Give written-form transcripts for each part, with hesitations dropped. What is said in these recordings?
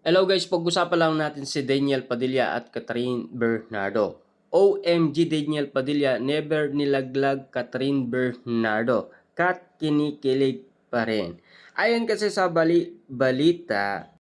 Hello guys, pag-usapan lang natin si Daniel Padilla at Catherine Bernardo. OMG Daniel Padilla, never nilaglag Catherine Bernardo. Kat kinikilig pa rin. Ayon kasi sa balita,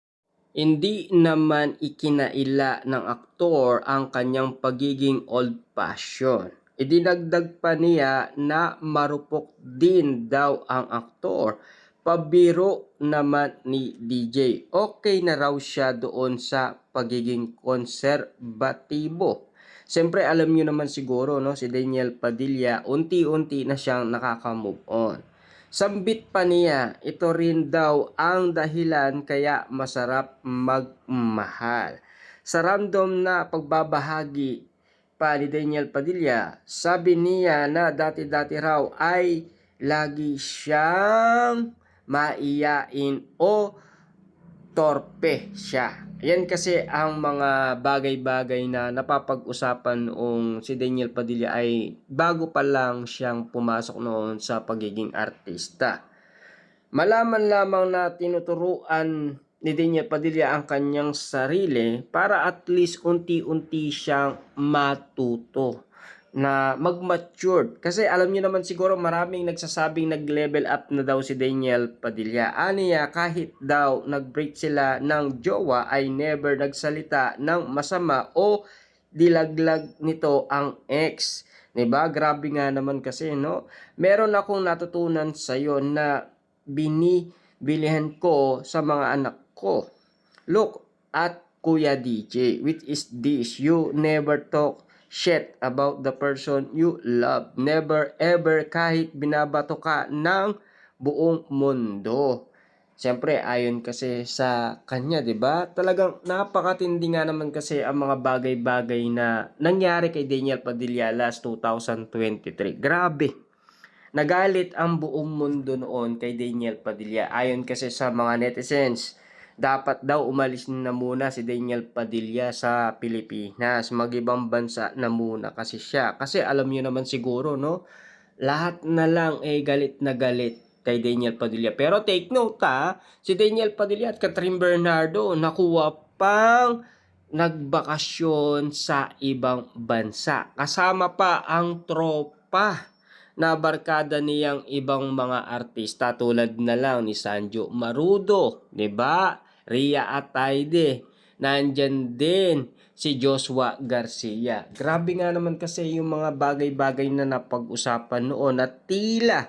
hindi naman ikinaila ng aktor ang kanyang pagiging old-fashioned. Idinagdag pa niya na marupok din daw ang aktor. Pabiro naman ni DJ. Okay na raw siya doon sa pagiging konserbatibo. Siyempre alam niyo naman siguro no, si Daniel Padilla unti-unti na siyang nakaka-move on. Sambit pa niya, ito rin daw ang dahilan kaya masarap magmahal. Sa random na pagbabahagi pa ni Daniel Padilla, sabi niya na dati-dati raw ay lagi siyang maiyain o torpe siya. Yan kasi ang mga bagay-bagay na napapag-usapan noong si Daniel Padilla ay bago pa lang siyang pumasok noon sa pagiging artista. Malaman lamang na tinuturuan ni Daniel Padilla ang kanyang sarili para at least unti-unti siyang matuto na mag-matured. Kasi alam niyo naman siguro maraming nagsasabing nag-level up na daw si Daniel Padilla. Aniya kahit daw nag-break sila ng jowa ay never nagsalita ng masama o dilaglag nito ang ex. 'Di ba? Grabe nga naman kasi no. Meron akong natutunan sa iyo na binibilihan ko sa mga anak ko. Look at Kuya DJ, which is this, you never talk shit about the person you love. Never ever kahit binabato ka ng buong mundo. Siyempre, ayon kasi sa kanya, 'di ba? Talagang napakatindi nga naman kasi ang mga bagay-bagay na nangyari kay Daniel Padilla last 2023. Grabe. Nagalit ang buong mundo noon kay Daniel Padilla. Ayon kasi sa mga netizens, dapat daw umalis na muna si Daniel Padilla sa Pilipinas. Mag-ibang bansa na muna kasi siya. Kasi alam niyo naman siguro, no? Lahat na lang galit na galit kay Daniel Padilla. Pero take note ha, si Daniel Padilla at Catherine Bernardo nakuha pang nagbakasyon sa ibang bansa. Kasama pa ang tropa na barkada niyang ibang mga artista tulad na lang ni Sanjo Marudo, 'di ba? Ria Ataide, nandyan din si Joshua Garcia. Grabe nga naman kasi yung mga bagay-bagay na napag-usapan noon at tila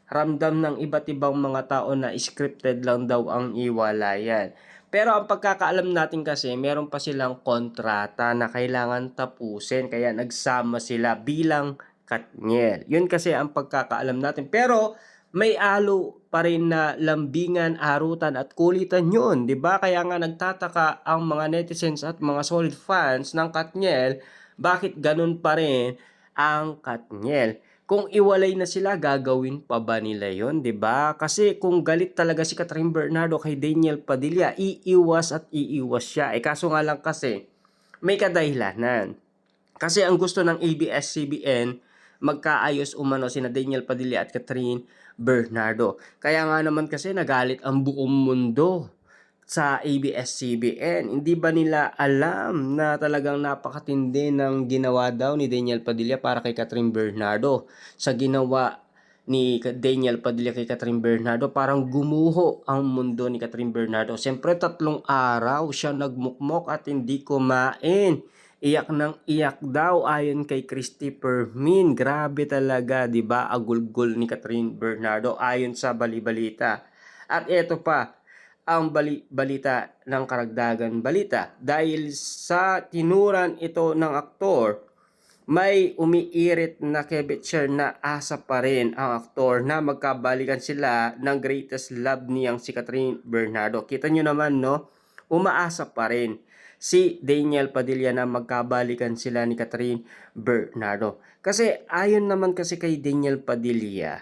ramdam ng iba't ibang mga tao na scripted lang daw ang iwalayan. Pero ang pagkakaalam natin kasi, meron pa silang kontrata na kailangan tapusin. Kaya nagsama sila bilang Katniel. Yun kasi ang pagkakaalam natin. Pero may alo pa rin na lambingan, arutan at kulitan yun. 'Di ba? Kaya nga nagtataka ang mga netizens at mga solid fans ng Katniel, bakit ganun pa rin ang Katniel? Kung iwalay na sila, gagawin pa ba nila yon, 'di ba? Kasi kung galit talaga si Catherine Bernardo kay Daniel Padilla, iiwas at iiwas siya. Kaso nga lang kasi, may kadahilanan. Kasi ang gusto ng ABS-CBN, magkaayos umano sina Daniel Padilla at Catherine Bernardo. Kaya nga naman kasi nagalit ang buong mundo sa ABS-CBN. Hindi ba nila alam na talagang napakatindi ng ginawa daw ni Daniel Padilla para kay Catherine Bernardo? Sa ginawa ni Daniel Padilla kay Catherine Bernardo, parang gumuho ang mundo ni Catherine Bernardo. Siyempre, 3 araw siya nagmukmok at hindi kumain. Iyak ng iyak daw ayon kay Christy Permin. Grabe talaga, 'di ba? Agulgol ni Catherine Bernardo ayon sa balibalita. At eto pa, ang balita ng karagdagan balita. Dahil sa tinuran ito ng aktor, may umiirit na kebetcher na asa pa rin ang aktor na magkabalikan sila ng greatest love niyang si Catherine Bernardo. Kita nyo naman, no? Umaasa pa rin si Daniel Padilla na magkabalikan sila ni Catherine Bernardo. Kasi ayon naman kasi kay Daniel Padilla,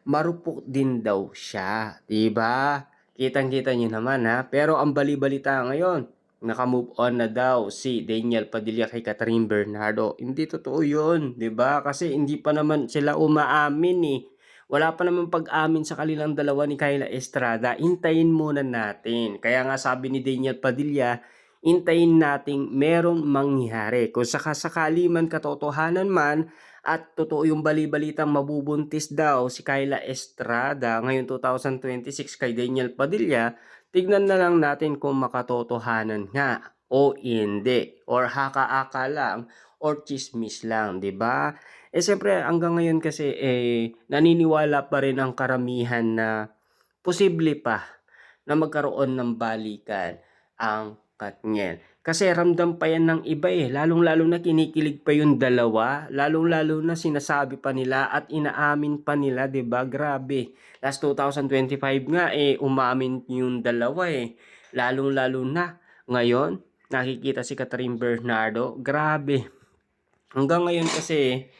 marupok din daw siya, 'di ba? Kitang-kita niyo naman ha. Pero ang bali-balita ngayon, naka-move on na daw si Daniel Padilla kay Catherine Bernardo. Hindi totoo 'yun, 'di ba? Kasi hindi pa naman sila umaamin eh. wala pa namang pag-amin sa kanilang dalawa ni Kyla Estrada, hintayin muna natin. Kaya nga sabi ni Daniel Padilla, hintayin nating merong mangyari. Kung sakasakali man katotohanan man at totoo yung bali-balitang mabubuntis daw si Kyla Estrada ngayong 2026 kay Daniel Padilla, tignan na lang natin kung makatotohanan nga o hindi, or haka-aka lang or tsismis lang, 'di ba? Siyempre hanggang ngayon kasi, naniniwala pa rin ang karamihan na posible pa na magkaroon ng balikan ang Katniel. Kasi ramdam pa 'yan ng iba, lalong-lalo na kinikilig pa yung dalawa, lalong-lalo na sinasabi pa nila at inaamin pa nila, 'di ba? Grabe, last 2025 nga, umamin yung dalawa, lalong-lalo na ngayon nakikita si Catherine Bernardo, grabe. Hanggang ngayon kasi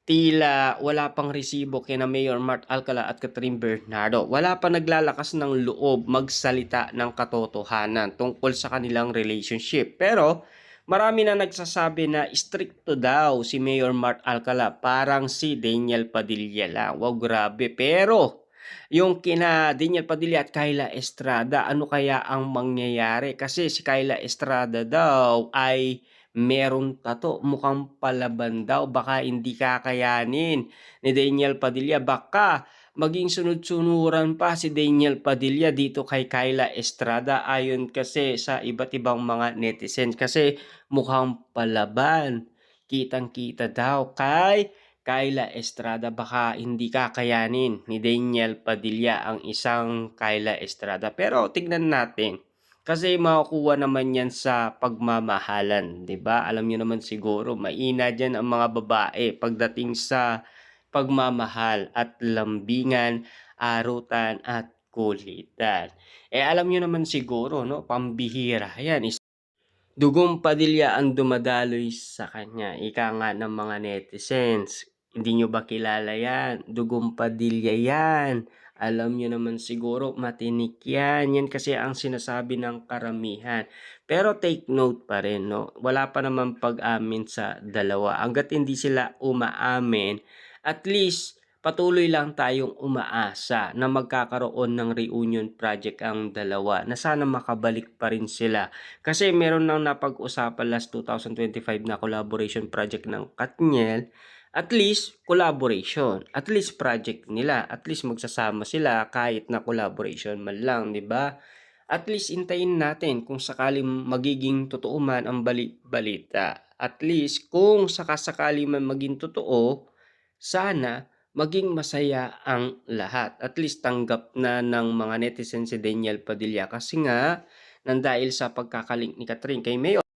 tila wala pang resibo kina Mayor Mart Alcala at Catherine Bernardo. Wala pa naglalakas ng loob magsalita ng katotohanan tungkol sa kanilang relationship. Pero marami na nagsasabi na stricto daw si Mayor Mart Alcala, parang si Daniel Padilla lang. Wow, grabe. Pero yung kina Daniel Padilla at Kyla Estrada, ano kaya ang mangyayari? Kasi si Kyla Estrada daw ay merong tato, mukhang palaban daw, baka hindi kakayanin ni Daniel Padilla, baka maging sunod-sunuran pa si Daniel Padilla dito kay Kyla Estrada ayon kasi sa iba't ibang mga netizens, kasi mukhang palaban, kitang-kita daw kay Kyla Estrada, baka hindi kakayanin ni Daniel Padilla ang isang Kyla Estrada. Pero tignan natin. Kasi makukuha naman 'yan sa pagmamahalan, 'di ba? Alam niyo naman siguro mahina diyan ang mga babae pagdating sa pagmamahal at lambingan, arutan at kulitan. Alam niyo naman siguro 'no, pambihira 'yan, Dugong Padilla ang dumadaloy sa kanya, ika nga ng mga netizens. Hindi nyo ba kilala yan? Dugong Padilla yan. Alam nyo naman siguro, matinik yan. Yan kasi ang sinasabi ng karamihan. Pero take note pa rin, no? Wala pa naman pag-amin sa dalawa. Hanggat hindi sila umaamin, at least patuloy lang tayong umaasa na magkakaroon ng reunion project ang dalawa, na sana makabalik pa rin sila. Kasi meron nang napag-usapan last 2025 na collaboration project ng Katniel, at least collaboration, at least project nila, at least magsasama sila kahit na collaboration man lang, 'di ba? At least intayin natin kung sakaling magiging totoo man ang balita. At least kung sakasakali man maging totoo, sana maging masaya ang lahat. At least tanggap na ng mga netizen si Daniel Padilla kasi nga nang dahil sa pagkakalink ni Catherine kay Mayor